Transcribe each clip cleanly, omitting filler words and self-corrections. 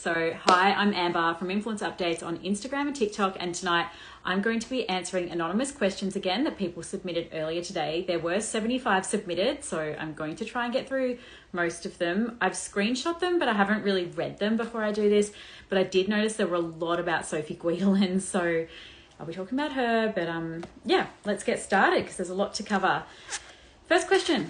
So, hi, I'm Amber from Influence Updates on Instagram and TikTok, and tonight I'm going to be answering anonymous questions again that people submitted earlier today. There were 75 submitted, so I'm going to try and get through most of them. I've screenshot them, but I haven't really read them before I do this, but I did notice there were a lot about Sophie Guidolin, so I'll be talking about her, but yeah, let's get started because there's a lot to cover. First question.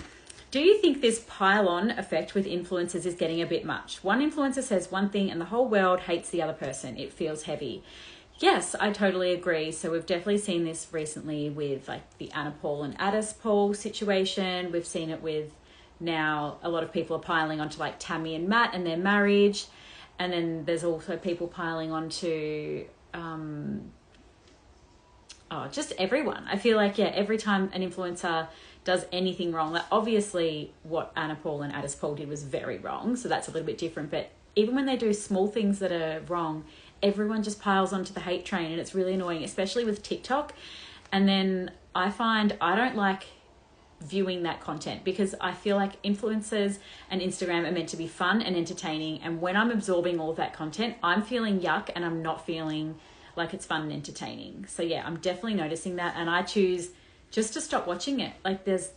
Do you think this pile-on effect with influencers is getting a bit much? One influencer says one thing and the whole world hates the other person. It feels heavy. Yes, I totally agree. So we've definitely seen this recently with like the Poole and Annelyse situation. We've seen it with now a lot of people are piling onto like Tammy and Matt and their marriage. And then there's also people piling onto just everyone. I feel like, yeah, every time an influencer does anything wrong, like obviously what Poole and Annelyse did was very wrong, so that's a little bit different, but even when they do small things that are wrong, everyone just piles onto the hate train, and it's really annoying, especially with TikTok. And then I find I don't like viewing that content because I feel like influencers and Instagram are meant to be fun and entertaining, and when I'm absorbing all of that content, I'm feeling yuck and I'm not feeling like it's fun and entertaining. So yeah, I'm definitely noticing that, and I choose just to stop watching it. Like there's,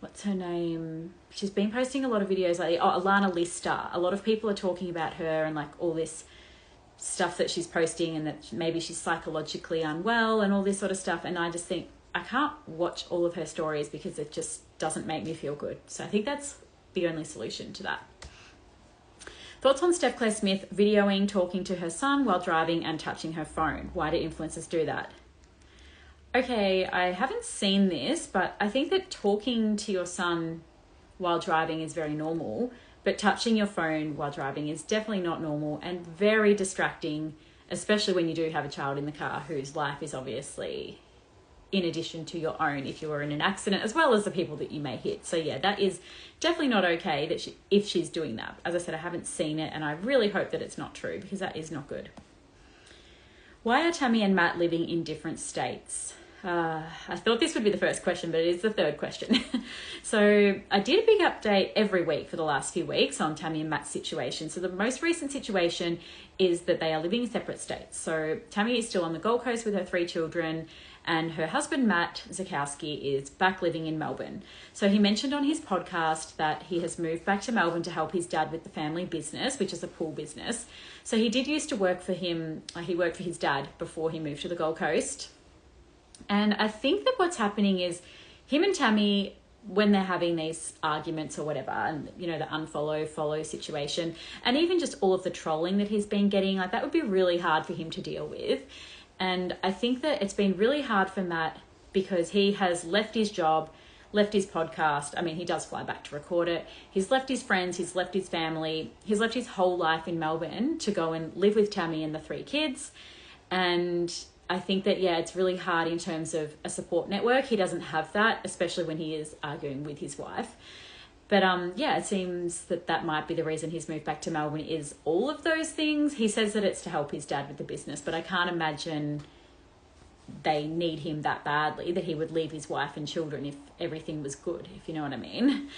what's her name? She's been posting a lot of videos lately. Oh, Alana Lister. A lot of people are talking about her and like all this stuff that she's posting and that maybe she's psychologically unwell and all this sort of stuff. And I just think I can't watch all of her stories because it just doesn't make me feel good. So I think that's the only solution to that. Thoughts on Steph Claire Smith videoing, talking to her son while driving and touching her phone? Why do influencers do that? Okay, I haven't seen this, but I think that talking to your son while driving is very normal, but touching your phone while driving is definitely not normal and very distracting, especially when you do have a child in the car whose life is obviously in addition to your own if you are in an accident, as well as the people that you may hit. So yeah, that is definitely not okay that if she's doing that. As I said, I haven't seen it, and I really hope that it's not true because that is not good. Why are Tammy and Matt living in different states? I thought this would be the first question, but it is the third question. So I did a big update every week for the last few weeks on Tammy and Matt's situation. So the most recent situation is that they are living in separate states. So Tammy is still on the Gold Coast with her 3 children, and her husband, Matt Zukowski, is back living in Melbourne. So he mentioned on his podcast that he has moved back to Melbourne to help his dad with the family business, which is a pool business. So he did used to work for him. He worked for his dad before he moved to the Gold Coast. And I think that what's happening is him and Tammy, when they're having these arguments or whatever, and, you know, the unfollow, follow situation, and even just all of the trolling that he's been getting, like that would be really hard for him to deal with. And I think that it's been really hard for Matt because he has left his job, left his podcast. I mean, he does fly back to record it. He's left his friends, he's left his family, he's left his whole life in Melbourne to go and live with Tammy and the 3 kids. And I think that, yeah, it's really hard in terms of a support network. He doesn't have that, especially when he is arguing with his wife. But yeah, it seems that that might be the reason he's moved back to Melbourne is all of those things. He says that it's to help his dad with the business, but I can't imagine they need him that badly that he would leave his wife and children if everything was good, if you know what I mean.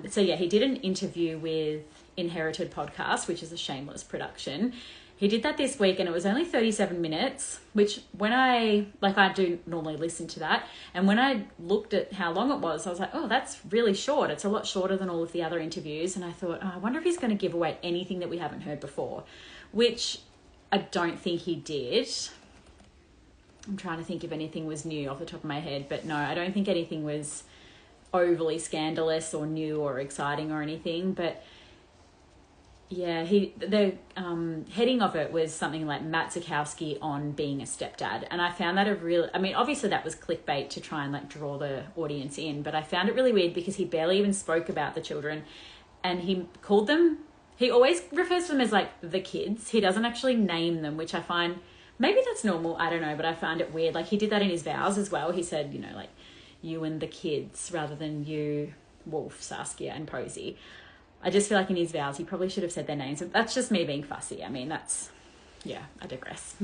So yeah, he did an interview with Inherited Podcast, which is a shameless production. He did that this week and it was only 37 minutes, which when I do normally listen to that. And when I looked at how long it was, I was like, oh, that's really short. It's a lot shorter than all of the other interviews. And I thought, oh, I wonder if he's going to give away anything that we haven't heard before, which I don't think he did. I'm trying to think if anything was new off the top of my head, but no, I don't think anything was overly scandalous or new or exciting or anything, but yeah, the heading of it was something like Matt Zukowski on being a stepdad. And I found that obviously that was clickbait to try and like draw the audience in, but I found it really weird because he barely even spoke about the children and he always refers to them as like the kids. He doesn't actually name them, which I find, maybe that's normal, I don't know, but I found it weird. Like he did that in his vows as well. He said, you know, like you and the kids rather than you, Wolf, Saskia and Posey. I just feel like in his vows, he probably should have said their names. That's just me being fussy. I mean, I digress.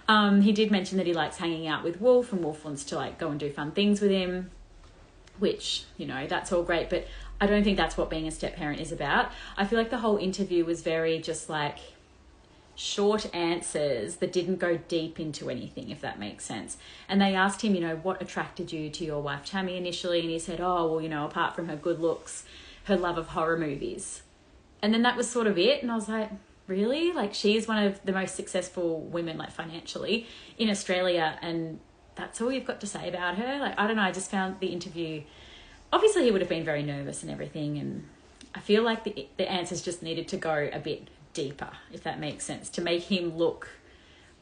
He did mention that he likes hanging out with Wolf and Wolf wants to like go and do fun things with him, which, you know, that's all great. But I don't think that's what being a step parent is about. I feel like the whole interview was very just like short answers that didn't go deep into anything, if that makes sense. And they asked him, you know, what attracted you to your wife Tammy initially? And he said, oh, well, you know, apart from her good looks, her love of horror movies. And then that was sort of it. And I was like, really? Like, she's one of the most successful women, like financially, in Australia, and that's all you've got to say about her? Like, I don't know, I just found the interview, obviously he would have been very nervous and everything, and I feel like the answers just needed to go a bit deeper, if that makes sense, to make him look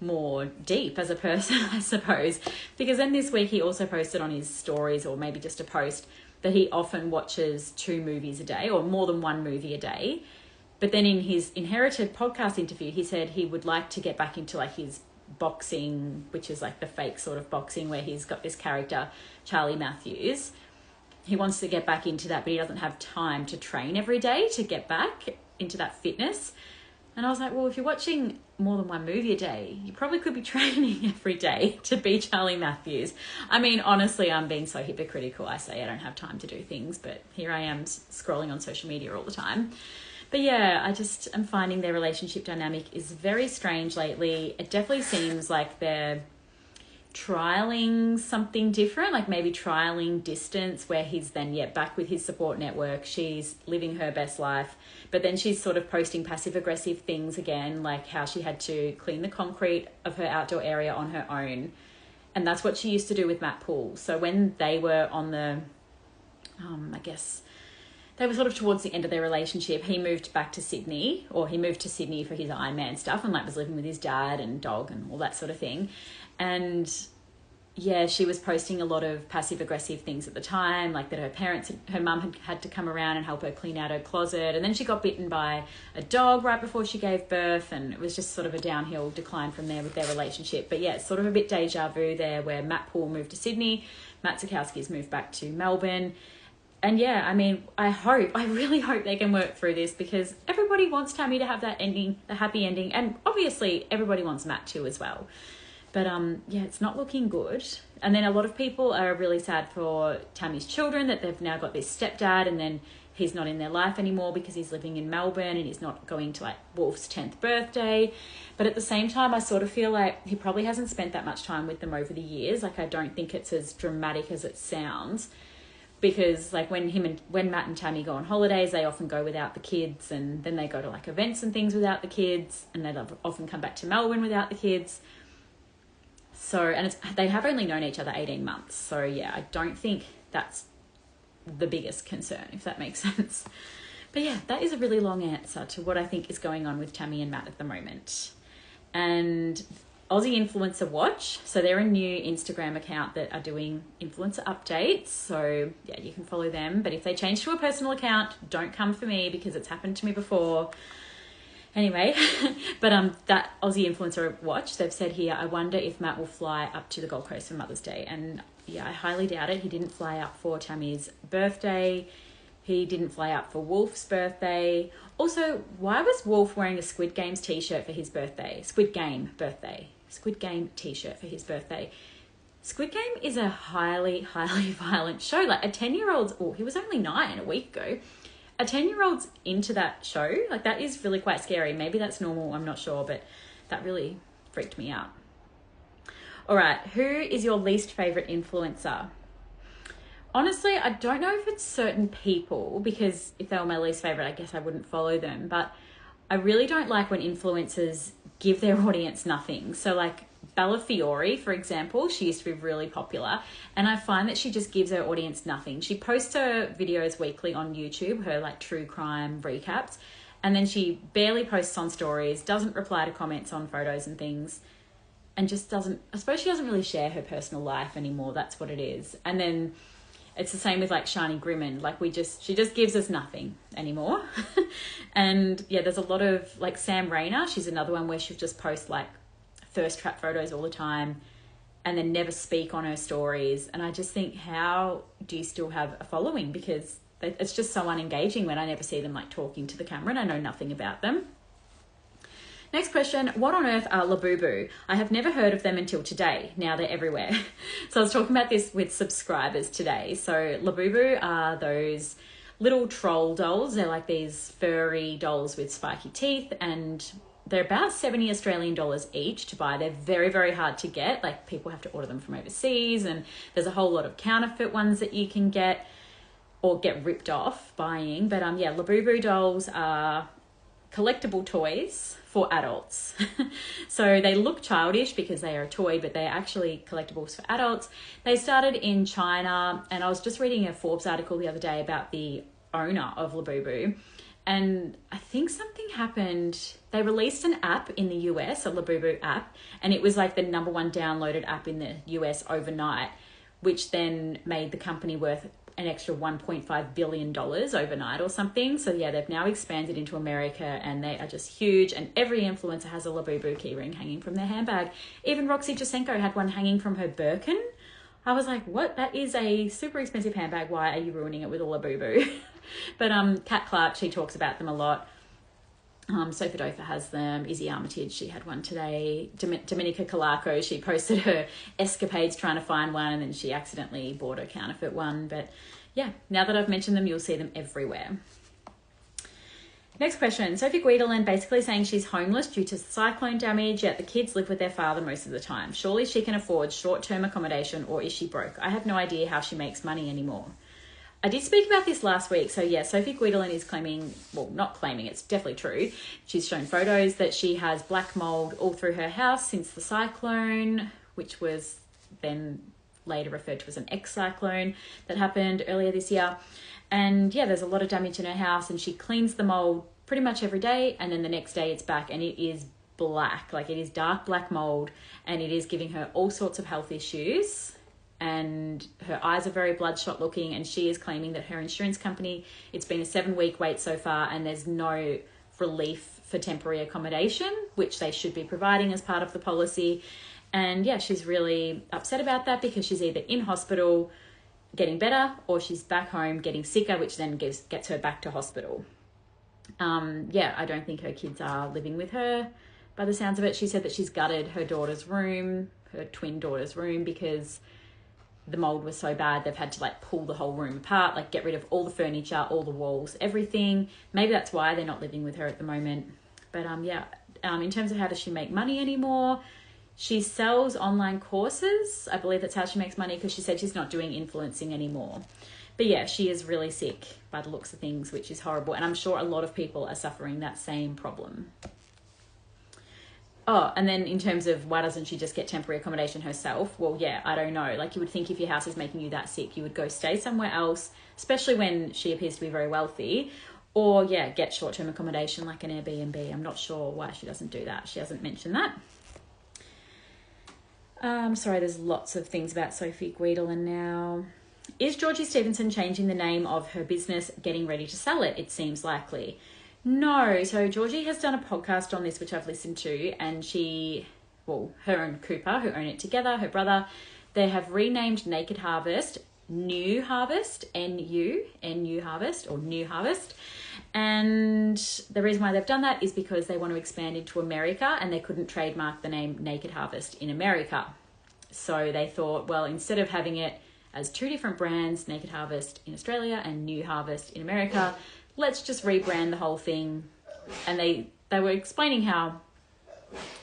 more deep as a person, I suppose. Because then this week he also posted on his stories, or maybe just a post, that he often watches 2 movies a day, or more than 1 movie a day. But then in his Inherited podcast interview, he said he would like to get back into like his boxing, which is like the fake sort of boxing where he's got this character, Charlie Matthews. He wants to get back into that, but he doesn't have time to train every day to get back into that fitness. And I was like, well, if you're watching more than 1 movie a day, you probably could be training every day to be Charlie Matthews. I mean, honestly, I'm being so hypocritical. I say I don't have time to do things, but here I am scrolling on social media all the time. But yeah, I just am finding their relationship dynamic is very strange lately. It definitely seems like they're trialing something different, like maybe trialing distance, where he's then, back with his support network. She's living her best life, but then she's sort of posting passive-aggressive things again, like how she had to clean the concrete of her outdoor area on her own. And that's what she used to do with Matt Poole. So when they were on the, I guess, they were sort of towards the end of their relationship, he moved back to Sydney, or he moved to Sydney for his Ironman stuff, and like was living with his dad and dog and all that sort of thing. And yeah, she was posting a lot of passive aggressive things at the time, like that her mum had to come around and help her clean out her closet. And then she got bitten by a dog right before she gave birth. And it was just sort of a downhill decline from there with their relationship. But yeah, it's sort of a bit deja vu there, where Matt Poole moved to Sydney, Matt Zukowski's moved back to Melbourne. And yeah, I mean, I really hope they can work through this, because everybody wants Tammy to have that ending, the happy ending. And obviously everybody wants Matt too as well. But yeah, it's not looking good. And then a lot of people are really sad for Tammy's children, that they've now got this stepdad, and then he's not in their life anymore because he's living in Melbourne and he's not going to like Wolf's 10th birthday. But at the same time, I sort of feel like he probably hasn't spent that much time with them over the years. Like, I don't think it's as dramatic as it sounds, because like when Matt and Tammy go on holidays, they often go without the kids, and then they go to like events and things without the kids, and they often come back to Melbourne without the kids. So, and they have only known each other 18 months. So yeah, I don't think that's the biggest concern, if that makes sense. But yeah, that is a really long answer to what I think is going on with Tammy and Matt at the moment. And Aussie Influencer Watch, so they're a new Instagram account that are doing influencer updates. So yeah, you can follow them. But if they change to a personal account, don't come for me, because it's happened to me before. Anyway, but that Aussie Influencer Watch, they've said here, I wonder if Matt will fly up to the Gold Coast for Mother's Day. And yeah, I highly doubt it. He didn't fly up for Tammy's birthday. He didn't fly up for Wolf's birthday. Also, why was Wolf wearing a Squid Games t-shirt for his birthday? Squid Game t-shirt for his birthday. Squid Game is a highly, highly violent show. Like a 10-year-old's, he was only 9 a week ago. A 10-year-old's into that show. Like, that is really quite scary. Maybe that's normal, I'm not sure, but that really freaked me out. All right, who is your least favourite influencer? Honestly, I don't know if it's certain people, because if they were my least favourite, I guess I wouldn't follow them. But I really don't like when influencers give their audience nothing. So like Bella Fiore, for example, she used to be really popular, and I find that she just gives her audience nothing. She posts her videos weekly on YouTube, her like true crime recaps, and then she barely posts on stories, doesn't reply to comments on photos and things, and just doesn't, I suppose she doesn't really share her personal life anymore. That's what it is. And then it's the same with like Shani Grimond. Like she just gives us nothing anymore. And yeah, there's a lot of like Sam Rayner. She's another one where she'll just post like thirst trap photos all the time and then never speak on her stories. And I just think, how do you still have a following? Because it's just so unengaging when I never see them like talking to the camera and I know nothing about them. Next question, what on earth are Labubu? I have never heard of them until today. Now they're everywhere. So I was talking about this with subscribers today. So Labubu are those little troll dolls. They're like these furry dolls with spiky teeth, and they're about 70 Australian dollars each to buy. They're very, very hard to get. Like, people have to order them from overseas, and there's a whole lot of counterfeit ones that you can get or get ripped off buying. But yeah, Labubu dolls are collectible toys for adults. So they look childish because they are a toy, but they're actually collectibles for adults. They started in China, and I was just reading a Forbes article the other day about the owner of Labubu, and I think something happened. They released an app in the US, a Labubu app, and it was like the #1 downloaded app in the US overnight, which then made the company worth an extra $1.5 billion overnight or something. So yeah, they've now expanded into America, and they are just huge, and every influencer has a Labubu keyring hanging from their handbag. Even Roxy Jasenko had one hanging from her Birkin. I was like, what? That is a super expensive handbag. Why are you ruining it with a Labubu? But Kat Clark, she talks about them a lot. Sophie Dofa has them. Izzy Armitage, she had one today. Dominica Colaco, she posted her escapades trying to find one, and then she accidentally bought a counterfeit one. But yeah, now that I've mentioned them, you'll see them everywhere. Next question. Sophie Guidolin basically saying she's homeless due to cyclone damage, yet the kids live with their father most of the time. Surely she can afford short-term accommodation, or is she broke? I have no idea how she makes money anymore. I did speak about this last week. So yeah, Sophie Guidolin is claiming, well, not claiming, it's definitely true. She's shown photos that she has black mould all through her house since the cyclone, which was then later referred to as an ex-cyclone that happened earlier this year. And yeah, there's a lot of damage in her house, and she cleans the mould pretty much every day, and then the next day it's back, and it is black. Like, it is dark black mould, and it is giving her all sorts of health issues. And her eyes are very bloodshot looking, and she is claiming that her insurance company, it's been a 7-week wait so far, and there's no relief for temporary accommodation, which they should be providing as part of the policy. And yeah, she's really upset about that, because she's either in hospital getting better, or she's back home getting sicker, which then gets her back to hospital. Yeah, I don't think her kids are living with her by the sounds of it. She said that she's gutted her daughter's room, her twin daughter's room, because the mold was so bad they've had to like pull the whole room apart, like get rid of all the furniture, all the walls, everything. Maybe that's why they're not living with her at the moment. But yeah, in terms of how does she make money anymore, she sells online courses. I believe that's how she makes money, because she said she's not doing influencing anymore. But yeah, she is really sick by the looks of things, which is horrible, and I'm sure a lot of people are suffering that same problem. Oh, and then in terms of why doesn't she just get temporary accommodation herself? Well, yeah, I don't know. Like, you would think if your house is making you that sick, you would go stay somewhere else, especially when she appears to be very wealthy. Or, yeah, get short-term accommodation like an Airbnb. I'm not sure why she doesn't do that. She hasn't mentioned that. Sorry, there's lots of things about Sophie Guidolin now. Is Georgie Stevenson changing the name of her business, getting ready to sell it? It seems likely. No, so Georgie has done a podcast on this, which I've listened to, and her and Cooper, who own it together, her brother, they have renamed Naked Harvest New Harvest, N-U Harvest, or New Harvest. And the reason why they've done that is because they want to expand into America, and they couldn't trademark the name Naked Harvest in America. So they thought, well, instead of having it as two different brands, Naked Harvest in Australia and New Harvest in America, let's just rebrand the whole thing. And they were explaining how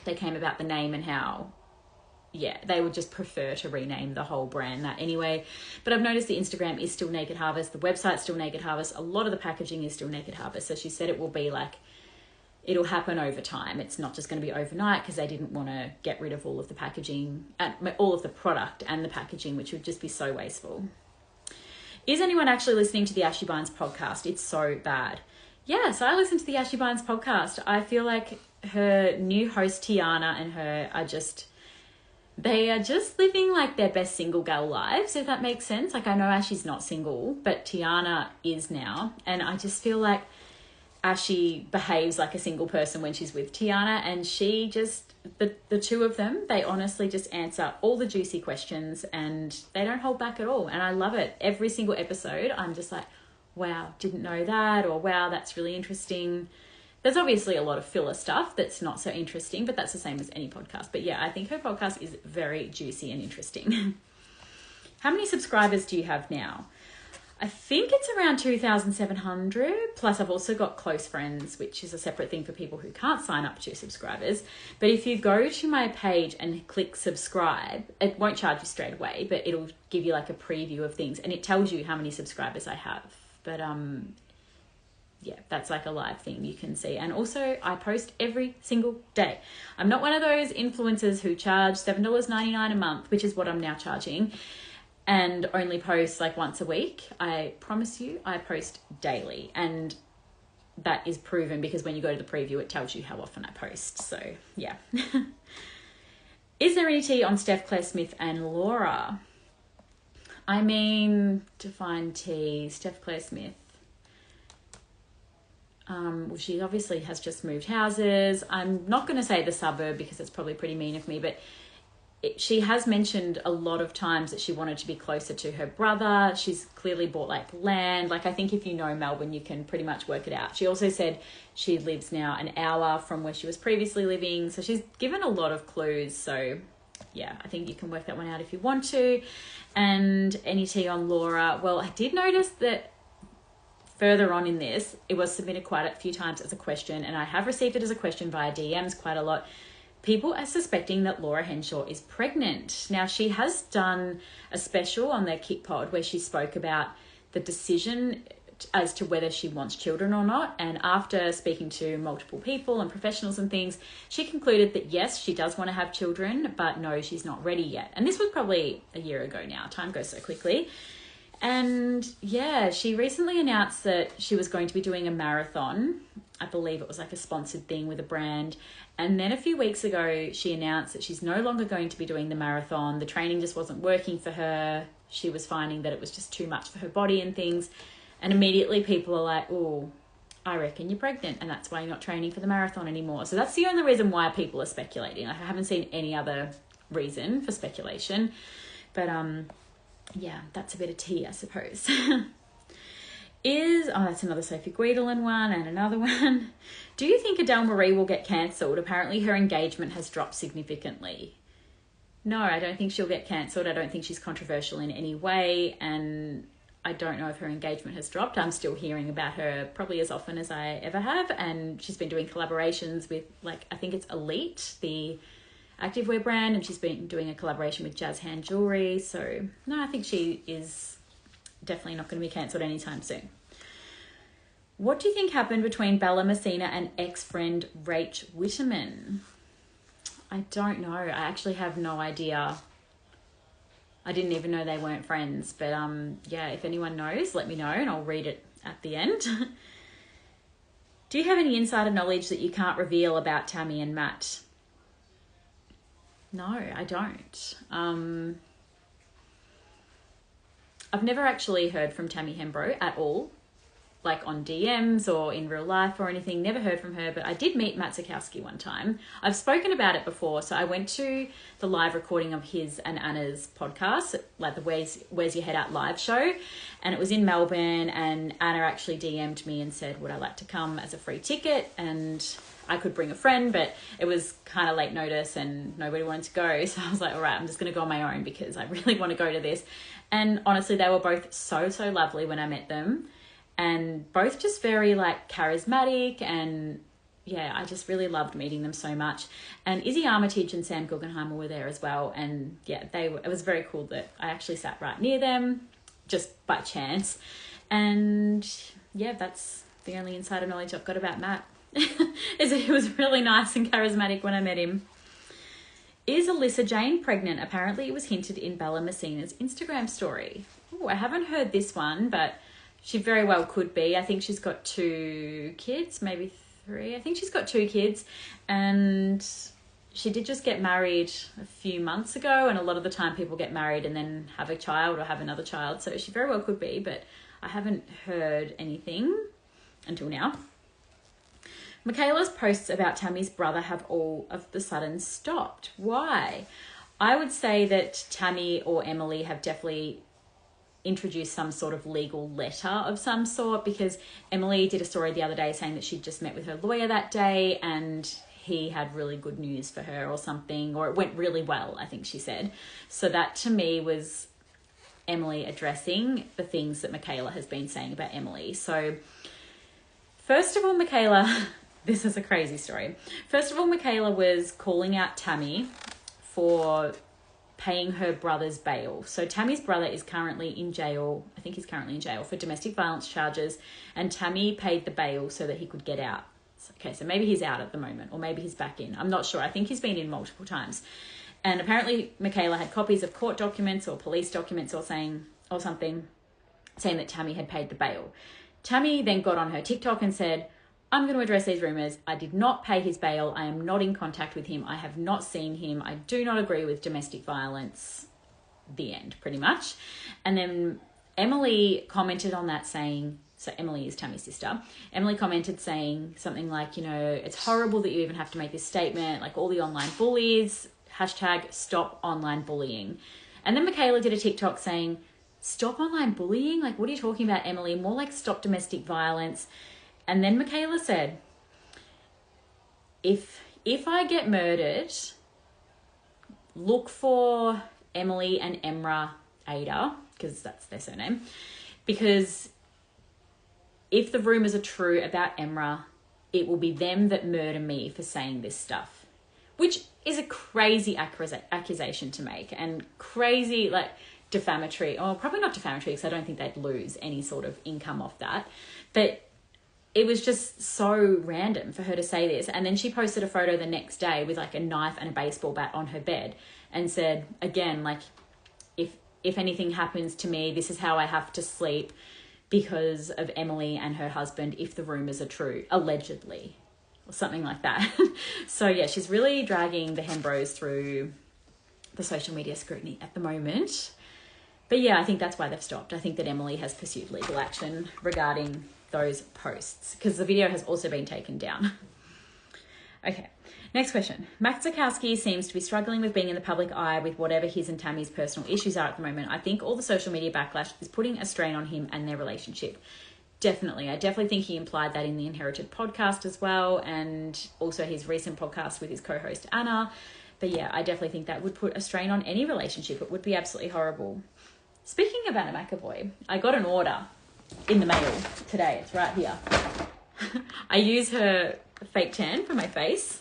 they came about the name, and how, yeah, they would just prefer to rename the whole brand that anyway. But I've noticed the Instagram is still Naked Harvest. The website's still Naked Harvest. A lot of the packaging is still Naked Harvest. So she said it will be like, it'll happen over time. It's not just going to be overnight, because they didn't want to get rid of all of the packaging, all of the product and the packaging, which would just be so wasteful. Is anyone actually listening to the Ashy Bines podcast? It's so bad. Yes, I listen to the Ashy Bines podcast. I feel like her new host, Tiana, and her are just, they are just living like their best single gal lives, if that makes sense. Like, I know Ashy's not single, but Tiana is now. And I just feel like Ashy behaves like a single person when she's with Tiana, and she just, the two of them, they honestly just answer all the juicy questions, and they don't hold back at all. And I love it. Every single episode, I'm just like, wow, didn't know that, or wow, that's really interesting. There's obviously a lot of filler stuff that's not so interesting, but that's the same as any podcast. But yeah, I think her podcast is very juicy and interesting. How many subscribers do you have now? I think it's around 2,700. Plus, I've also got close friends, which is a separate thing for people who can't sign up to subscribers. But if you go to my page and click subscribe, it won't charge you straight away, but it'll give you like a preview of things, and it tells you how many subscribers I have. But yeah, that's like a live thing you can see. And also, I post every single day. I'm not one of those influencers who charge $7.99 a month, which is what I'm now charging, and only post like once a week. I promise you, I post daily, and that is proven because when you go to the preview, it tells you how often I post. So yeah. Is there any tea on Steph Claire Smith and Laura? I mean, define tea. Steph Claire Smith. Well, she obviously has just moved houses. I'm not going to say the suburb because it's probably pretty mean of me, but she has mentioned a lot of times that she wanted to be closer to her brother. She's clearly bought like land. Like, I think if you know Melbourne, you can pretty much work it out. She also said she lives now an hour from where she was previously living. So she's given a lot of clues. So yeah, I think you can work that one out if you want to. And any tea on Laura? Well, I did notice that further on in this, it was submitted quite a few times as a question, and I have received it as a question via DMs quite a lot. People are suspecting that Laura Henshaw is pregnant. Now, she has done a special on their Kick Pod where she spoke about the decision as to whether she wants children or not. And after speaking to multiple people and professionals and things, she concluded that yes, she does want to have children, but no, she's not ready yet. And this was probably a year ago now. Time goes so quickly. And yeah, she recently announced that she was going to be doing a marathon. I believe it was like a sponsored thing with a brand. And then a few weeks ago, she announced that she's no longer going to be doing the marathon. The training just wasn't working for her. She was finding that it was just too much for her body and things. And immediately people are like, oh, I reckon you're pregnant, and that's why you're not training for the marathon anymore. So that's the only reason why people are speculating. Like, I haven't seen any other reason for speculation. But yeah, that's a bit of tea, I suppose. That's another Sophie Guidolin one and another one. Do you think Adele Maree will get cancelled? Apparently her engagement has dropped significantly. No, I don't think she'll get cancelled. I don't think she's controversial in any way, and I don't know if her engagement has dropped. I'm still hearing about her probably as often as I ever have, and she's been doing collaborations with, like, I think it's Elite, the activewear brand, and she's been doing a collaboration with Jazz Hand Jewelry. So no, I think she is definitely not going to be cancelled anytime soon. What do you think happened between Bella Messina and ex-friend Rach Whitterman? I don't know. I actually have no idea. I didn't even know they weren't friends. But yeah, if anyone knows, let me know and I'll read it at the end. Do you have any insider knowledge that you can't reveal about Tammy and Matt? No, I don't. I've never actually heard from Tammy Hembrow at all, like on DMs or in real life or anything. Never heard from her, but I did meet Matt Zukowski one time. I've spoken about it before. So I went to the live recording of his and Anna's podcast, like the Where's Your Head At live show. And it was in Melbourne, and Anna actually DM'd me and said, would I like to come as a free ticket? And I could bring a friend, but it was kind of late notice and nobody wanted to go. So I was like, all right, I'm just going to go on my own because I really want to go to this. And honestly, they were both so lovely when I met them, and both just very like charismatic, and yeah, I just really loved meeting them so much. And Izzy Armitage and Sam Guggenheimer were there as well. And yeah, it was very cool that I actually sat right near them just by chance. And yeah, that's the only insider knowledge I've got about Matt. Is that he was really nice and charismatic when I met him. Is Alyssa Jane pregnant? Apparently it was hinted in Bella Messina's Instagram story. Oh, I haven't heard this one, but she very well could be. I think she's got 2 kids, maybe 3. I think she's got 2 kids, and she did just get married a few months ago, and a lot of the time people get married and then have a child or have another child, so she very well could be, but I haven't heard anything until now. Michaela's posts about Tammy's brother have all of the sudden stopped. Why? I would say that Tammy or Emilee have definitely introduced some sort of legal letter of some sort, because Emilee did a story the other day saying that she'd just met with her lawyer that day and he had really good news for her or something, or it went really well, I think she said. So that to me was Emilee addressing the things that Michaela has been saying about Emilee. So first of all, Michaela, this is a crazy story. First of all, Michaela was calling out Tammy for paying her brother's bail. So Tammy's brother is currently in jail. I think he's currently in jail for domestic violence charges. And Tammy paid the bail so that he could get out. Okay, so maybe he's out at the moment, or maybe he's back in. I'm not sure. I think he's been in multiple times. And apparently Michaela had copies of court documents or police documents or something saying that Tammy had paid the bail. Tammy then got on her TikTok and said, I'm going to address these rumours. I did not pay his bail. I am not in contact with him. I have not seen him. I do not agree with domestic violence. The end, pretty much. And then Emilee commented on that saying, so Emilee is Tammy's sister. Emilee commented saying something like, you know, it's horrible that you even have to make this statement, like all the online bullies, hashtag stop online bullying. And then Michaela did a TikTok saying, stop online bullying? Like, what are you talking about, Emilee? More like stop domestic violence. And then Michaela said, if I get murdered, look for Emilee and Emra Ada, because that's their surname. Because if the rumours are true about Emra, it will be them that murder me for saying this stuff. Which is a crazy accusation to make, and crazy, like, defamatory, or probably not defamatory because I don't think they'd lose any sort of income off that. But it was just so random for her to say this. And then she posted a photo the next day with like a knife and a baseball bat on her bed and said, again, like, if anything happens to me, this is how I have to sleep because of Emilee and her husband, if the rumours are true, allegedly, or something like that. So yeah, she's really dragging the Hembrows through the social media scrutiny at the moment. But yeah, I think that's why they've stopped. I think that Emilee has pursued legal action regarding those posts because the video has also been taken down. Okay, next question. Matt Zukowski seems to be struggling with being in the public eye with whatever his and Tammy's personal issues are at the moment. I think all the social media backlash is putting a strain on him and their relationship. Definitely. I definitely think he implied that in the Inherited podcast as well, and also his recent podcast with his co-host Anna. But yeah, I definitely think that would put a strain on any relationship. It would be absolutely horrible. Speaking of Anna McAvoy, I got an order in the mail today. It's right here. I use her fake tan for my face.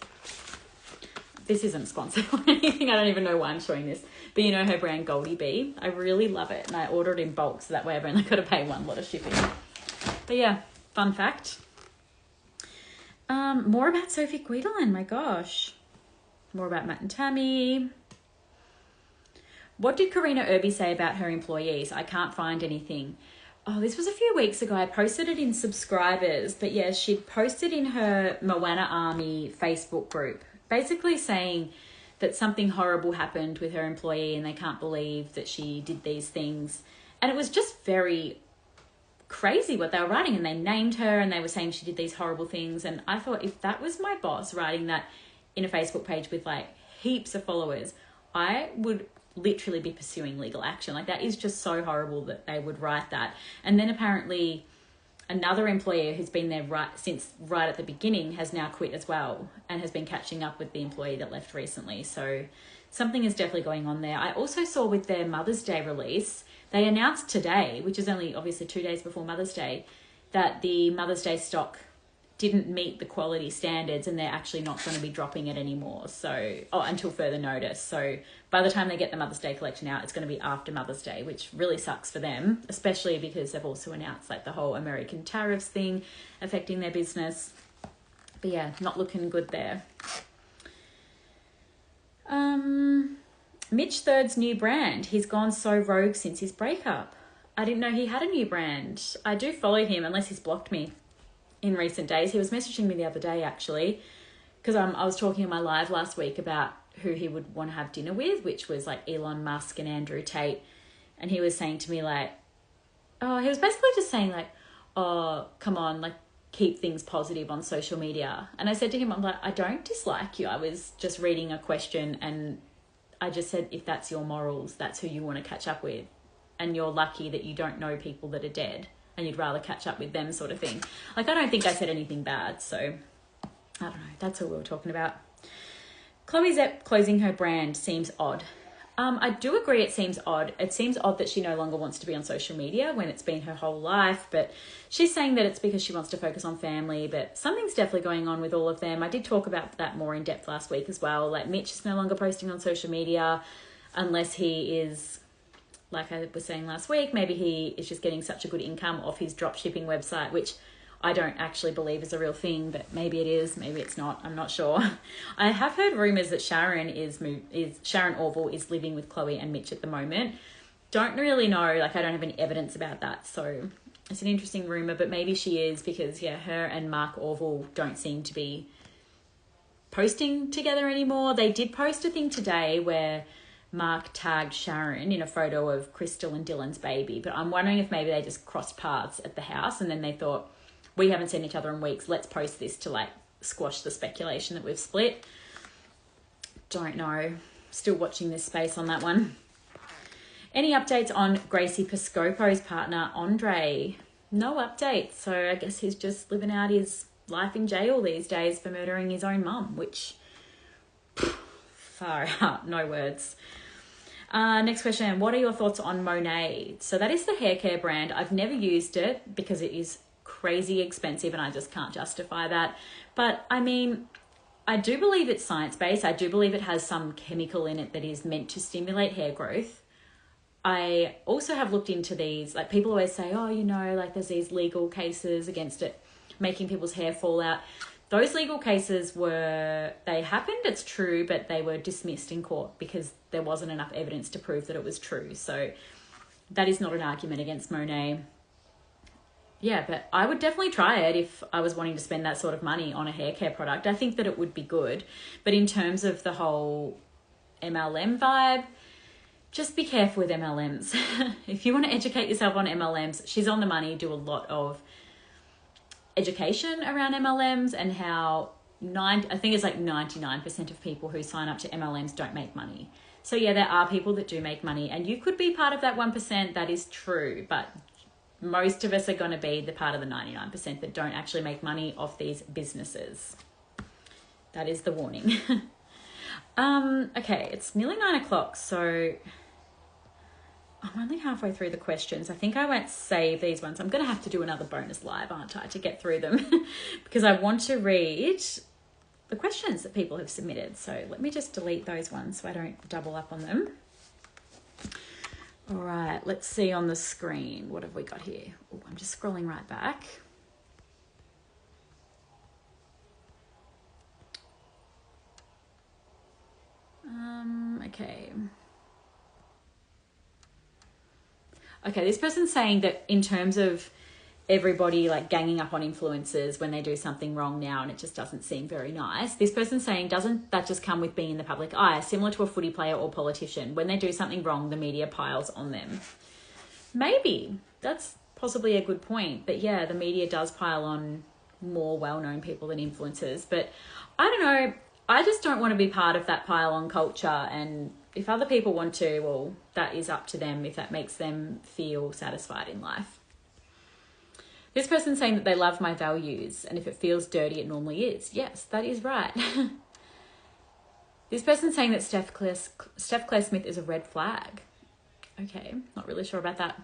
This isn't sponsored or anything. I don't even know why I'm showing this. But you know her brand Goldie Bee? I really love it. And I ordered in bulk, so that way I've only got to pay one lot of shipping. But yeah, fun fact. More about Sophie Guidolin, my gosh. More about Matt and Tammy. What did Karina Irby say about her employees? I can't find anything. Oh, this was a few weeks ago. I posted it in subscribers. But yeah, she'd posted in her Moana Army Facebook group, basically saying that something horrible happened with her employee and they can't believe that she did these things. And it was just very crazy what they were writing, and they named her and they were saying she did these horrible things. And I thought, if that was my boss writing that in a Facebook page with like heaps of followers, I would literally be pursuing legal action. Like, that is just so horrible that they would write that. And then apparently another employee who's been there since right at the beginning has now quit as well and has been catching up with the employee that left recently. So something is definitely going on there. I also saw with their Mother's Day release, they announced today, which is only obviously 2 days before Mother's Day, that the Mother's Day stock didn't meet the quality standards and they're actually not going to be dropping it anymore. So, until further notice. So by the time they get the Mother's Day collection out, it's going to be after Mother's Day, which really sucks for them, especially because they've also announced like the whole American tariffs thing affecting their business. But yeah, not looking good there. Mitch Third's new brand. He's gone so rogue since his breakup. I didn't know he had a new brand. I do follow him, unless he's blocked me in recent days. He was messaging me the other day, actually, because I was talking in my live last week about who he would want to have dinner with, which was like Elon Musk and Andrew Tate. And he was saying to me like, he was basically just saying like, oh, come on, like, keep things positive on social media. And I said to him, I'm like, I don't dislike you. I was just reading a question and I just said, if that's your morals, that's who you want to catch up with. And you're lucky that you don't know people that are dead and you'd rather catch up with them, sort of thing. Like, I don't think I said anything bad. So I don't know. That's all we were talking about. Chloe Szep closing her brand seems odd. I do agree it seems odd. It seems odd that she no longer wants to be on social media when it's been her whole life, but she's saying that it's because she wants to focus on family, but something's definitely going on with all of them. I did talk about that more in depth last week as well. Like, Mitch is no longer posting on social media unless he is, like I was saying last week, maybe he is just getting such a good income off his drop shipping website, which I don't actually believe is a real thing, but maybe it is, maybe it's not. I'm not sure. I have heard rumours that Sharon Orville is living with Chloe and Mitch at the moment. Don't really know. Like, I don't have any evidence about that, so it's an interesting rumour. But maybe she is because her and Mark Orville don't seem to be posting together anymore. They did post a thing today where Mark tagged Sharon in a photo of Crystal and Dylan's baby, but I'm wondering if maybe they just crossed paths at the house and then they thought, we haven't seen each other in weeks, let's post this to like squash the speculation that we've split. Don't know. Still watching this space on that one. Any updates on Gracie Piscopo's partner, Andre? No updates. So I guess he's just living out his life in jail these days for murdering his own mum, which, far out, no words. Next question. What are your thoughts on Monat? So that is the hair care brand. I've never used it because it is crazy expensive and I just can't justify that. But I mean, I do believe it's science-based. I do believe it has some chemical in it that is meant to stimulate hair growth. I also have looked into these, like people always say, oh, like there's these legal cases against it making people's hair fall out. Those legal cases they happened, it's true, but they were dismissed in court because there wasn't enough evidence to prove that it was true. So that is not an argument against Monat. Yeah, but I would definitely try it if I was wanting to spend that sort of money on a hair care product. I think that it would be good. But in terms of the whole MLM vibe, just be careful with MLMs. If you want to educate yourself on MLMs, she's on the money, do a lot of education around MLMs and how I think it's like 99% of people who sign up to MLMs don't make money. So yeah, there are people that do make money and you could be part of that 1%, that is true, but most of us are going to be the part of the 99% that don't actually make money off these businesses. That is the warning. Okay, it's nearly 9 o'clock, so I'm only halfway through the questions. I think I won't save these ones. I'm going to have to do another bonus live, aren't I, to get through them because I want to read the questions that people have submitted. So let me just delete those ones so I don't double up on them. All right, let's see on the screen. What have we got here? Oh, I'm just scrolling right back. Okay. Okay, this person's saying that in terms of everybody like ganging up on influencers when they do something wrong now and it just doesn't seem very nice. This person's saying, doesn't that just come with being in the public eye, similar to a footy player or politician? When they do something wrong, the media piles on them. Maybe. That's possibly a good point. But yeah, the media does pile on more well-known people than influencers. But I don't know. I just don't want to be part of that pile-on culture. And if other people want to, well, that is up to them if that makes them feel satisfied in life. This person's saying that they love my values, and if it feels dirty, it normally is. Yes, that is right. This person's saying that Steph Claire Smith is a red flag. Okay, not really sure about that.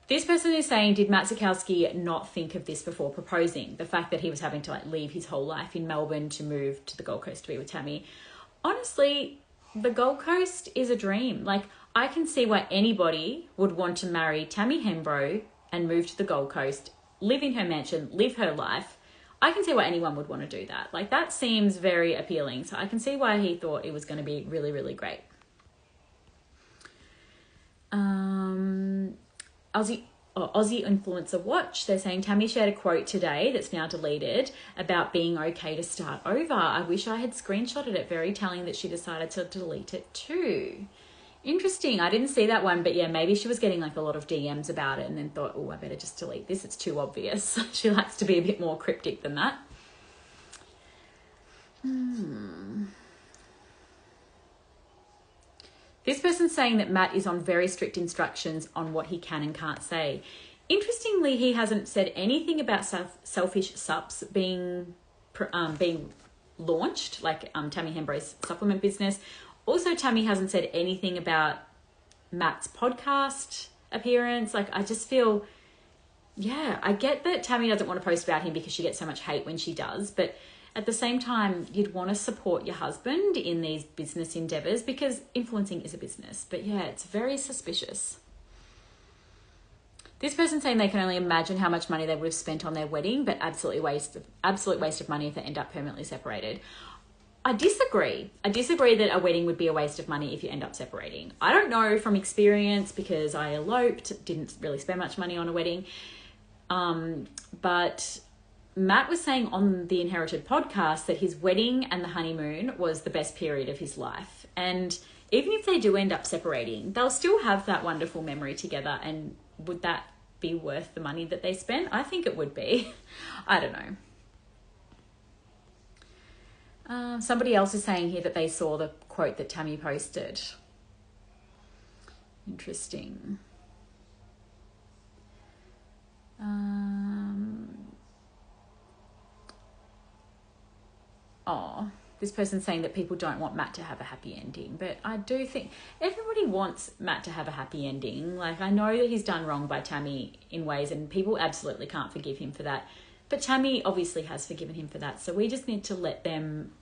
This person is saying, did Matt Zukowski not think of this before proposing? The fact that he was having to like leave his whole life in Melbourne to move to the Gold Coast to be with Tammy. Honestly, the Gold Coast is a dream. Like, I can see why anybody would want to marry Tammy Hembrow and move to the Gold Coast, live in her mansion, live her life. I can see why anyone would want to do that. Like, that seems very appealing. So I can see why he thought it was going to be really, really great. Aussie Influencer Watch, they're saying Tammy shared a quote today that's now deleted about being okay to start over. I wish I had screenshotted it. Very telling that she decided to delete it too. Interesting. I didn't see that one, but yeah, maybe she was getting like a lot of DMs about it and then thought, oh, I better just delete this. It's too obvious. She likes to be a bit more cryptic than that. This person's saying that Matt is on very strict instructions on what he can and can't say. Interestingly, he hasn't said anything about selfish sups being launched, like Tammy Hembrow's supplement business, Also, Tammy hasn't said anything about Matt's podcast appearance. Like, I just feel, yeah, I get that Tammy doesn't want to post about him because she gets so much hate when she does, but at the same time, you'd want to support your husband in these business endeavours because influencing is a business. But yeah, it's very suspicious. This person saying they can only imagine how much money they would have spent on their wedding, but absolute waste of money if they end up permanently separated. I disagree. I disagree that a wedding would be a waste of money if you end up separating. I don't know from experience because I eloped, didn't really spend much money on a wedding. But Matt was saying on the Inherited podcast that his wedding and the honeymoon was the best period of his life. And even if they do end up separating, they'll still have that wonderful memory together. And would that be worth the money that they spent? I think it would be. I don't know. Somebody else is saying here that they saw the quote that Tammy posted. Interesting. This person's saying that people don't want Matt to have a happy ending, but I do think everybody wants Matt to have a happy ending. Like, I know that he's done wrong by Tammy in ways, and people absolutely can't forgive him for that. But Tammy obviously has forgiven him for that, so we just need to let them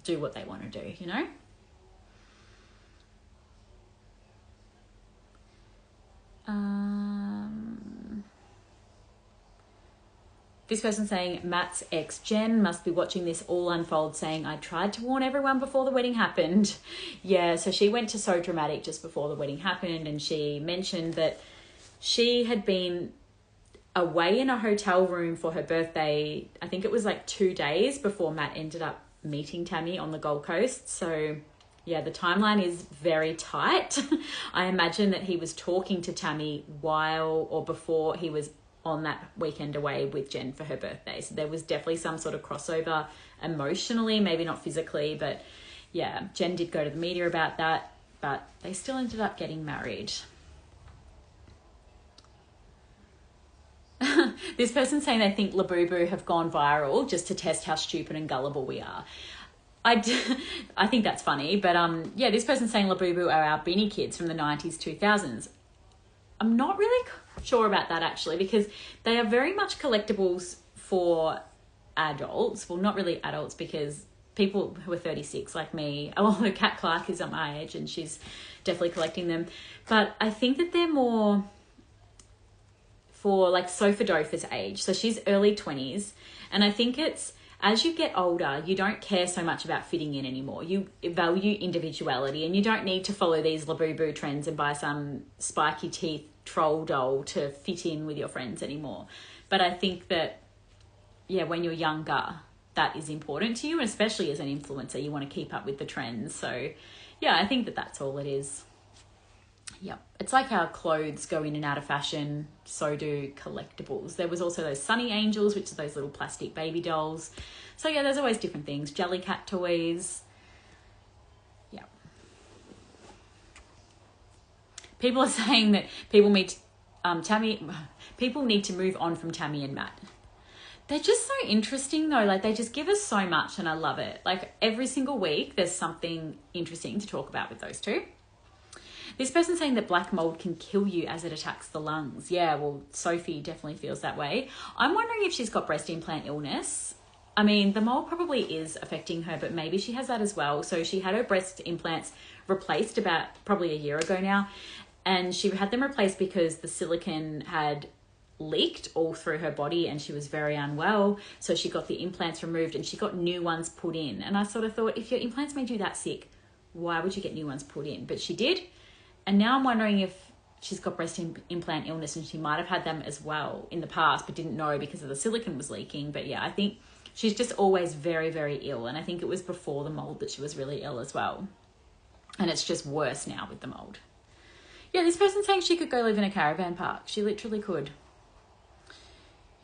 do what they want to do, you know? This person saying Matt's ex Jen must be watching this all unfold, saying, I tried to warn everyone before the wedding happened. Yeah, so she went to So Dramatic just before the wedding happened, and she mentioned that she had been away in a hotel room for her birthday. I think it was like 2 days before Matt ended up meeting Tammy on the Gold Coast. So yeah, the timeline is very tight. I imagine that he was talking to Tammy while or before he was on that weekend away with Jen for her birthday. So there was definitely some sort of crossover emotionally, maybe not physically, but yeah, Jen did go to the media about that, but they still ended up getting married. This person's saying they think Labubu have gone viral just to test how stupid and gullible we are. I think that's funny, but yeah, this person's saying Labubu are our beanie kids from the 90s, 2000s. I'm not really sure about that actually, because they are very much collectibles for adults. Well, not really adults, because people who are 36 like me, although Kat Clark is at my age and she's definitely collecting them, but I think that they're more for like Sofa Dofa's age. So she's early 20s, and I think it's as you get older, you don't care so much about fitting in anymore. You value individuality, and you don't need to follow these Labubu trends and buy some spiky teeth troll doll to fit in with your friends anymore. But I think that, yeah, when you're younger, that is important to you, and especially as an influencer, you want to keep up with the trends. So yeah, I think that that's all it is. Yep. It's like how clothes go in and out of fashion, so do collectibles. There was also those Sunny Angels, which are those little plastic baby dolls. So yeah, there's always different things. Jellycat toys. Yeah. People are saying that people need to move on from Tammy and Matt. They're just so interesting though. Like, they just give us so much, and I love it. Like, every single week there's something interesting to talk about with those two. This person's saying that black mould can kill you as it attacks the lungs. Yeah, well, Sophie definitely feels that way. I'm wondering if she's got breast implant illness. I mean, the mould probably is affecting her, but maybe she has that as well. So she had her breast implants replaced about probably a year ago now. And she had them replaced because the silicone had leaked all through her body and she was very unwell. So she got the implants removed and she got new ones put in. And I sort of thought, if your implants made you that sick, why would you get new ones put in? But she did. And now I'm wondering if she's got breast implant illness, and she might have had them as well in the past, but didn't know because of the silicone was leaking. But yeah, I think she's just always very, very ill. And I think it was before the mould that she was really ill as well. And it's just worse now with the mould. Yeah, this person's saying she could go live in a caravan park. She literally could.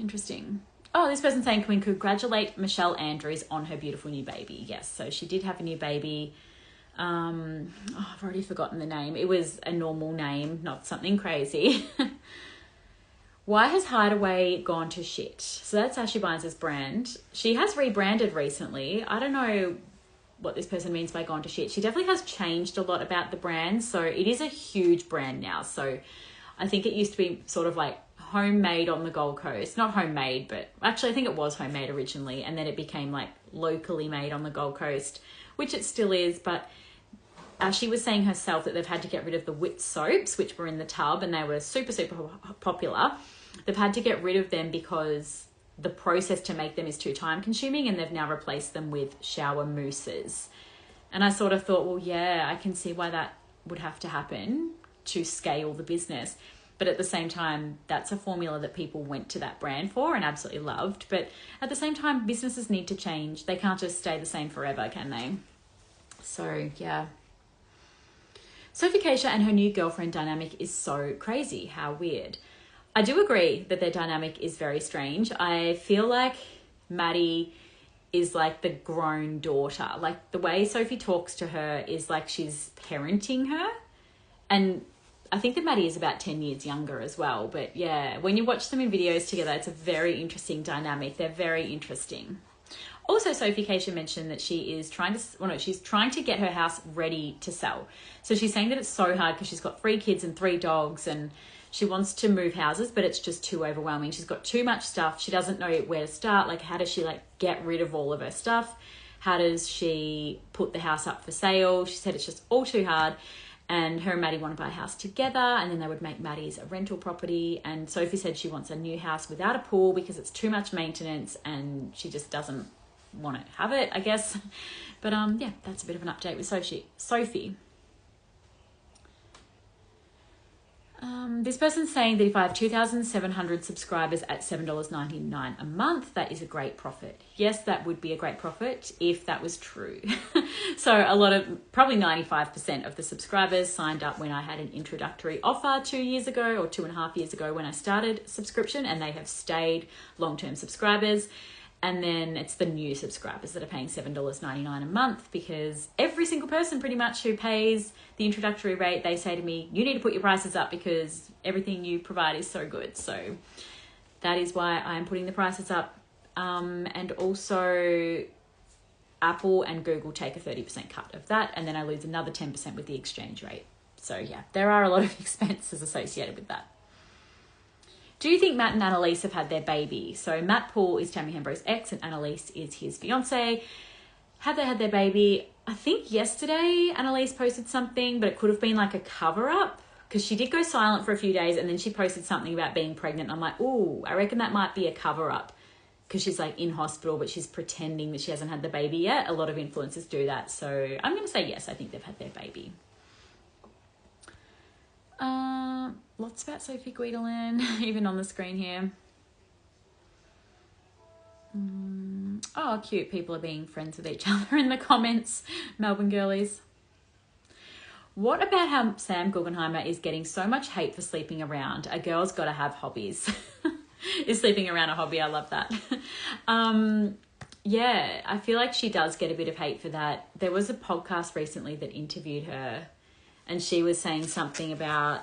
Interesting. Oh, this person's saying, can we congratulate Michelle Andrews on her beautiful new baby? Yes, so she did have a new baby. I've already forgotten the name. It was a normal name, not something crazy. Why has Hideaway gone to shit? So that's Ashy Bines' brand. She has rebranded recently. I don't know what this person means by gone to shit. She definitely has changed a lot about the brand. So it is a huge brand now. So I think it used to be sort of like homemade on the Gold Coast. Not homemade, but actually I think it was homemade originally. And then it became like locally made on the Gold Coast, which it still is. But she was saying herself that they've had to get rid of the Wit soaps, which were in the tub, and they were super, super popular. They've had to get rid of them because the process to make them is too time consuming, and they've now replaced them with shower mousses. And I sort of thought, well, yeah, I can see why that would have to happen to scale the business. But at the same time, that's a formula that people went to that brand for and absolutely loved. But at the same time, businesses need to change. They can't just stay the same forever, can they? So, yeah. Sophie Cachia and her new girlfriend dynamic is so crazy. How weird. I do agree that their dynamic is very strange. I feel like Maddy is like the grown daughter. Like the way Sophie talks to her is like she's parenting her. And I think that Maddy is about 10 years younger as well. But yeah, when you watch them in videos together, it's a very interesting dynamic. They're very interesting. Also, Sophie Cachia mentioned that she's trying to get her house ready to sell. So she's saying that it's so hard because she's got 3 kids and 3 dogs, and she wants to move houses, but it's just too overwhelming. She's got too much stuff. She doesn't know where to start. Like, how does she get rid of all of her stuff? How does she put the house up for sale? She said it's just all too hard. And her and Maddy want to buy a house together, and then they would make Maddy's a rental property. And Sophie said she wants a new house without a pool because it's too much maintenance, and she just doesn't want to have it, I guess. But yeah, that's a bit of an update with Sophie. This person's saying that if I have 2,700 subscribers at $7.99 a month, that is a great profit. Yes, that would be a great profit if that was true. So probably 95% of the subscribers signed up when I had an introductory offer 2 years ago or 2.5 years ago when I started subscription, and they have stayed long-term subscribers. And then it's the new subscribers that are paying $7.99 a month, because every single person pretty much who pays the introductory rate, they say to me, you need to put your prices up because everything you provide is so good. So that is why I'm putting the prices up. And also Apple and Google take a 30% cut of that. And then I lose another 10% with the exchange rate. So yeah, there are a lot of expenses associated with that. Do you think Matt and Annelyse have had their baby? So Matt Poole is Tammy Hembrow's ex and Annelyse is his fiance. Have they had their baby? I think yesterday Annelyse posted something, but it could have been like a cover-up because she did go silent for a few days and then she posted something about being pregnant. I'm like, ooh, I reckon that might be a cover-up because she's like in hospital, but she's pretending that she hasn't had the baby yet. A lot of influencers do that. So I'm going to say yes, I think they've had their baby. Lots about Sophie Guidolin, even on the screen here. Oh, cute. People are being friends with each other in the comments. Melbourne girlies. What about how Sam Guggenheimer is getting so much hate for sleeping around? A girl's got to have hobbies. Is sleeping around a hobby? I love that. Yeah, I feel like she does get a bit of hate for that. There was a podcast recently that interviewed her, and she was saying something about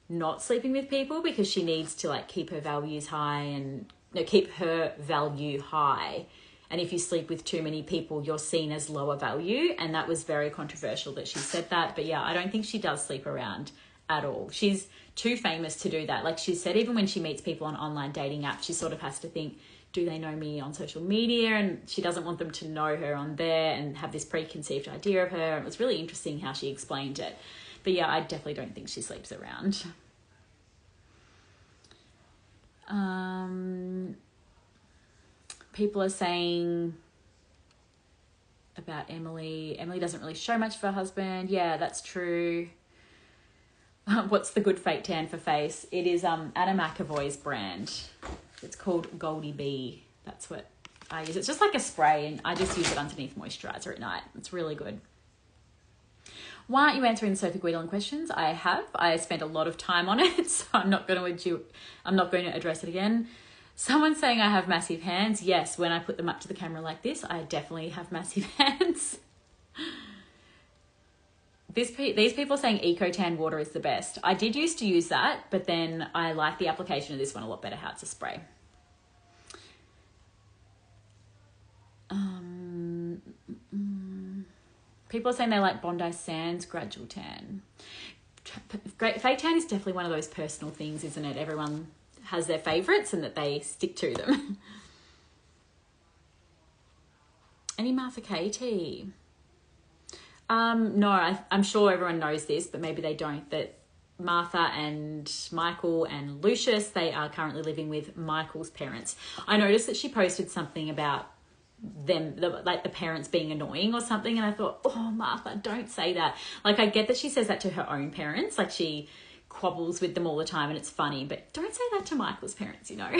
not sleeping with people because she needs to keep her values high and keep her value high. And if you sleep with too many people, you're seen as lower value. And that was very controversial that she said that. But yeah, I don't think she does sleep around at all. She's too famous to do that. Like she said, even when she meets people on online dating apps, she sort of has to think, do they know me on social media? And she doesn't want them to know her on there and have this preconceived idea of her. It was really interesting how she explained it. But yeah, I definitely don't think she sleeps around. People are saying about Emilee. Emilee doesn't really show much of her husband. Yeah, that's true. What's the good fake tan for face? It is Anna McAvoy's brand. It's called Goldie Bee. That's what I use. It's just like a spray, and I just use it underneath moisturizer at night. It's really good. Why aren't you answering the Sophie Guidolin questions? I have. I spent a lot of time on it, so I'm not going to address it again. Someone's saying I have massive hands. Yes, when I put them up to the camera like this, I definitely have massive hands. These people are saying Eco-Tan water is the best. I did used to use that, but then I like the application of this one a lot better, how it's a spray. People are saying they like Bondi Sands gradual tan. Fake tan is definitely one of those personal things, isn't it? Everyone has their favourites and that they stick to them. Any Martha Katie? No, I'm sure everyone knows this, but maybe they don't, that Martha and Michael and Lucius, they are currently living with Michael's parents. I noticed that she posted something about them, like the parents being annoying or something, and I thought, oh, Martha, don't say that. Like, I get that she says that to her own parents, like she quabbles with them all the time and it's funny, but don't say that to Michael's parents, you know.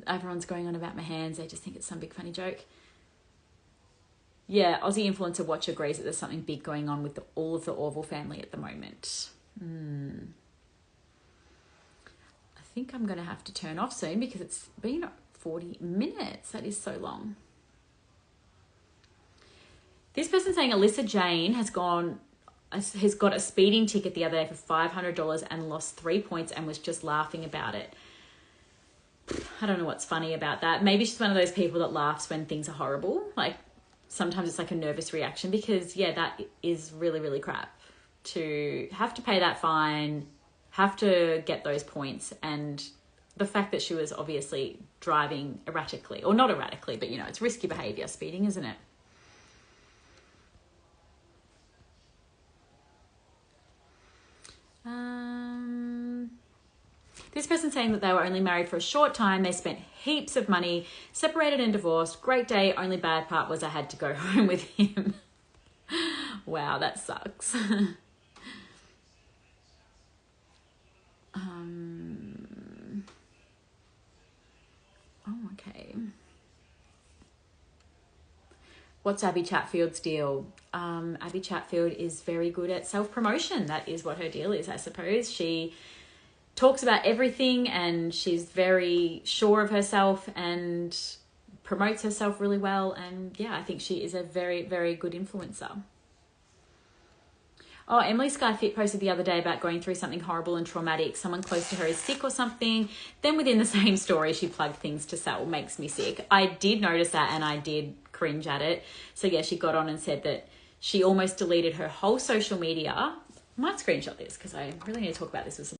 Everyone's going on about my hands. They just think it's some big funny joke. Yeah, Aussie influencer watch agrees that there's something big going on with all of the Orville family at the moment. I think I'm going to have to turn off soon because it's been 40 minutes. That is so long. This person saying Alyssa Jane has got a speeding ticket the other day for $500 and lost 3 points and was just laughing about it. I don't know what's funny about that. Maybe she's one of those people that laughs when things are horrible. Like, sometimes it's like a nervous reaction because, yeah, that is really, really crap. To have to pay that fine, have to get those points, and the fact that she was obviously driving erratically, or not erratically, but, you know, it's risky behaviour, speeding, isn't it? This person saying that they were only married for a short time. They spent heaps of money, separated and divorced. Great day. Only bad part was I had to go home with him. Wow, that sucks. Okay. What's Abbie Chatfield's deal? Abbie Chatfield is very good at self-promotion. That is what her deal is, I suppose. She talks about everything and she's very sure of herself and promotes herself really well. And yeah, I think she is a very, very good influencer. Oh, Emilee Skye Fit posted the other day about going through something horrible and traumatic. Someone close to her is sick or something. Then within the same story, she plugged things to sell. Makes me sick. I did notice that and I did cringe at it. So yeah, she got on and said that she almost deleted her whole social media. I might screenshot this because I really need to talk about this with some.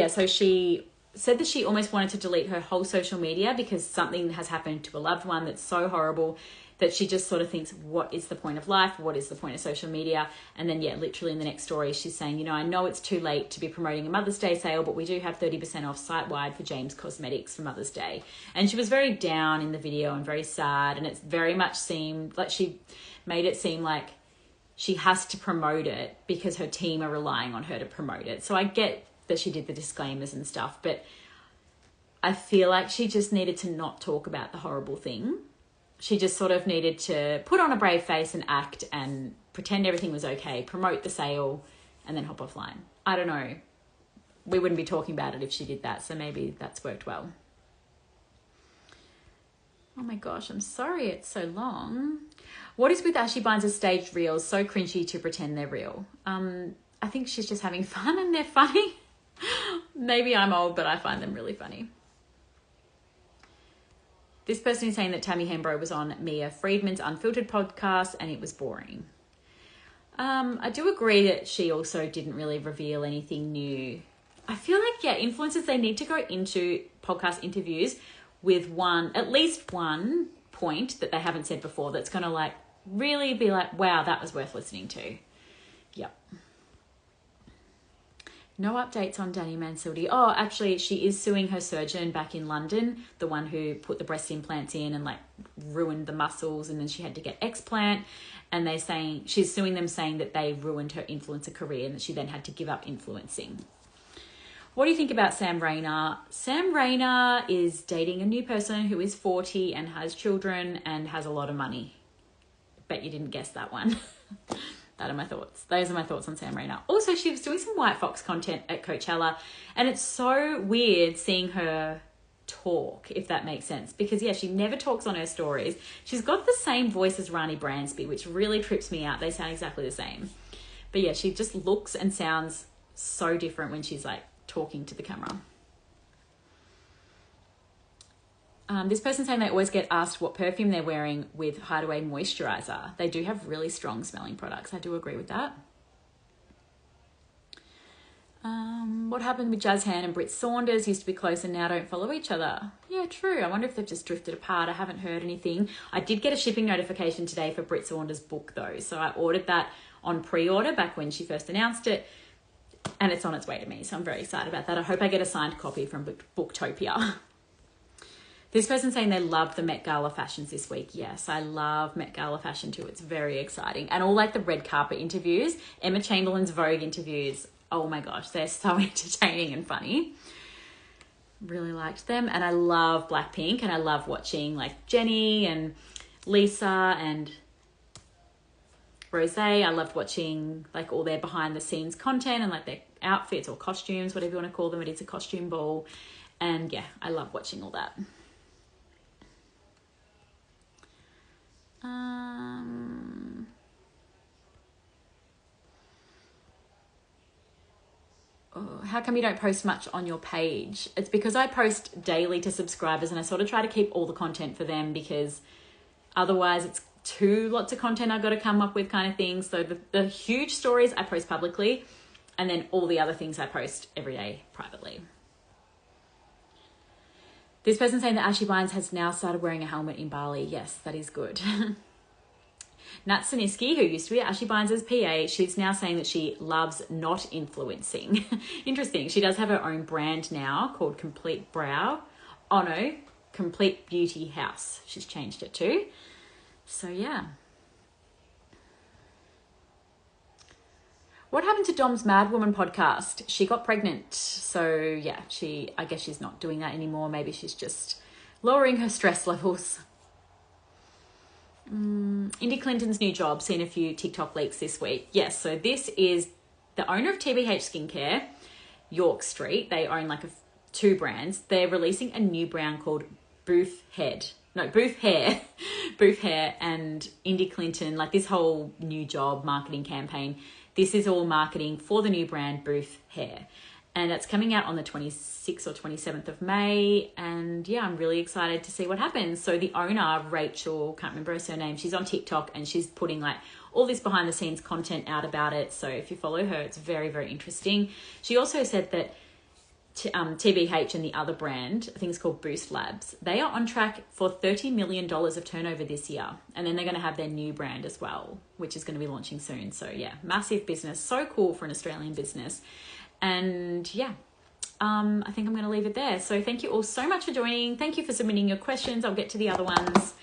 So she said that she almost wanted to delete her whole social media because something has happened to a loved one that's so horrible that she just sort of thinks, what is the point of life? What is the point of social media? And then, yeah, literally in the next story, she's saying, you know, I know it's too late to be promoting a Mother's Day sale, but we do have 30% off site-wide for James Cosmetics for Mother's Day. And she was very down in the video and very sad. And it's very much seemed like she made it seem like she has to promote it because her team are relying on her to promote it. So I get that she did the disclaimers and stuff, but I feel like she just needed to not talk about the horrible thing. She just sort of needed to put on a brave face and act and pretend everything was okay, promote the sale, and then hop offline. I don't know. We wouldn't be talking about it if she did that, so maybe that's worked well. Oh my gosh, I'm sorry it's so long. What is with Ashy Bines' staged reels? So cringy to pretend they're real. I think she's just having fun and they're funny. Maybe I'm old, but I find them really funny. This person is saying that Tammy Hembrow was on Mia Friedman's Unfiltered podcast and it was boring. I do agree that she also didn't really reveal anything new. I feel like, yeah, influencers, they need to go into podcast interviews with at least one point that they haven't said before that's going to like really be like, wow, that was worth listening to. Yep. No updates on Danny Mansildi. Oh, actually, she is suing her surgeon back in London, the one who put the breast implants in and like ruined the muscles, and then she had to get explant. And they're saying she's suing them, saying that they ruined her influencer career and that she then had to give up influencing. What do you think about Sam Rayner? Sam Rayner is dating a new person who is 40 and has children and has a lot of money. Bet you didn't guess that one. That are my thoughts. Those are my thoughts on Sam Rayner. Also, she was doing some White Fox content at Coachella, and it's so weird seeing her talk, if that makes sense. Because, yeah, she never talks on her stories. She's got the same voice as Rani Bransby, which really trips me out. They sound exactly the same. But, yeah, she just looks and sounds so different when she's, like, talking to the camera. This person saying they always get asked what perfume they're wearing with Hideaway Moisturiser. They do have really strong smelling products. I do agree with that. What happened with Jazz Han and Britt Saunders? Used to be close and now don't follow each other. Yeah, true. I wonder if they've just drifted apart. I haven't heard anything. I did get a shipping notification today for Britt Saunders' book though. So I ordered that on pre-order back when she first announced it. And it's on its way to me. So I'm very excited about that. I hope I get a signed copy from Booktopia. This person saying they love the Met Gala fashions this week. Yes, I love Met Gala fashion too. It's very exciting. And all like the red carpet interviews, Emma Chamberlain's Vogue interviews. Oh my gosh, they're so entertaining and funny. Really liked them. And I love Blackpink, and I love watching like Jennie and Lisa and Rosé. I loved watching like all their behind the scenes content and like their outfits or costumes, whatever you want to call them. It is a costume ball. And yeah, I love watching all that. How come you don't post much on your page? It's because I post daily to subscribers, and I sort of try to keep all the content for them, because otherwise it's lots of content I've got to come up with kind of thing. So the huge stories I post publicly, and then all the other things I post every day privately. This person saying that Ashy Bines has now started wearing a helmet in Bali. Yes, that is good. Nat Sinitksy, who used to be Ashy Bines' PA, she's now saying that she loves not influencing. Interesting. She does have her own brand now called Complete Brow. Oh no, Complete Beauty House. She's changed it to. So yeah. What happened to Dom's Mad Woman podcast? She got pregnant. So yeah, I guess she's not doing that anymore. Maybe she's just lowering her stress levels. Indy Clinton's new job. Seen a few TikTok leaks this week. Yes, so this is the owner of TBH Skincare, York Street. They own like two brands. They're releasing a new brand called Booth Hair. Booth Hair, and Indy Clinton, like this whole new job marketing campaign. This is all marketing for the new brand Booth Hair. And it's coming out on the 26th or 27th of May. And yeah, I'm really excited to see what happens. So the owner, Rachel, can't remember her surname, she's on TikTok and she's putting like all this behind the scenes content out about it. So if you follow her, it's very, very interesting. She also said that TBH and the other brand, I think it's called Boost Labs, they are on track for $30 million of turnover this year. And then they're going to have their new brand as well, which is going to be launching soon. So yeah, massive business. So cool for an Australian business. And yeah, I think I'm going to leave it there. So thank you all so much for joining. Thank you for submitting your questions. I'll get to the other ones.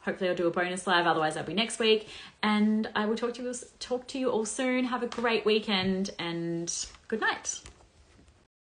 Hopefully I'll do a bonus live. Otherwise that'll be next week. And I will talk to you all soon. Have a great weekend and good night.